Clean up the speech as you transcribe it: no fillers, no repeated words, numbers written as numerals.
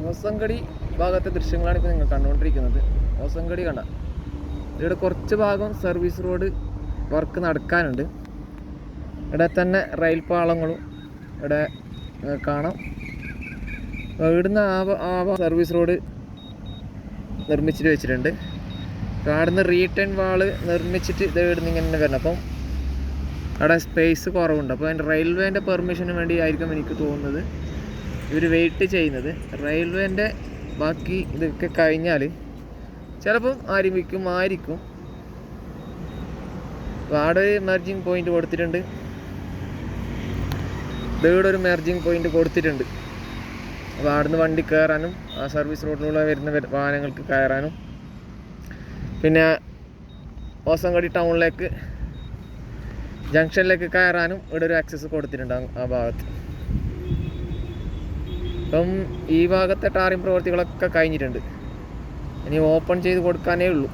ഹൊസങ്കടി ഭാഗത്തെ ദൃശ്യങ്ങളാണ് ഇപ്പോൾ നിങ്ങൾ കണ്ടുകൊണ്ടിരിക്കുന്നത്. ഹൊസങ്കടി കണ്ട ഇവിടെ കുറച്ച് ഭാഗം സർവീസ് റോഡ് വർക്ക് നടക്കാനുണ്ട്. ഇവിടെ തന്നെ റെയിൽ പാളങ്ങളും ഇവിടെ കാണാം. ഇവിടുന്ന് സർവീസ് റോഡ് നിർമ്മിച്ചിട്ട് വെച്ചിട്ടുണ്ട്. അവിടുന്ന് റീട്ടേൺ വാള് നിർമ്മിച്ചിട്ട് ഇത് ഇവിടുന്ന് ഇങ്ങനെ വരണം. അപ്പം അവിടെ സ്പേസ് കുറവുണ്ട്. അപ്പോൾ അതിൻ്റെ റെയിൽവേൻ്റെ പെർമിഷന് വേണ്ടി ആയിരിക്കും എനിക്ക് തോന്നുന്നത് ഇവർ വെയിറ്റ് ചെയ്യുന്നത്. റെയിൽവേൻ്റെ ബാക്കി ഇതൊക്കെ കഴിഞ്ഞാൽ ചിലപ്പം ആയിരിക്കും. അപ്പോൾ അവിടെ ഒരു മെർജിങ് പോയിൻ്റ് കൊടുത്തിട്ടുണ്ട്. ഇവിടെ ഒരു മെർജിങ് പോയിൻ്റ് കൊടുത്തിട്ടുണ്ട്. അപ്പോൾ അവിടുന്ന് വണ്ടി കയറാനും ആ സർവീസ് റോഡിലുള്ള വരുന്ന വാഹനങ്ങൾക്ക് കയറാനും പിന്നെ ഹൊസങ്കടി ടൗണിലേക്ക് ജംഗ്ഷനിലേക്ക് കയറാനും ഇവിടെ ഒരു ആക്സസ് കൊടുത്തിട്ടുണ്ട് ആ ഭാഗത്ത്. അപ്പം ഈ ഭാഗത്തെ ടാറിങ് പ്രവൃത്തികളൊക്കെ കഴിഞ്ഞിട്ടുണ്ട്. ഇനി ഓപ്പൺ ചെയ്ത് കൊടുക്കാനേ ഉള്ളൂ.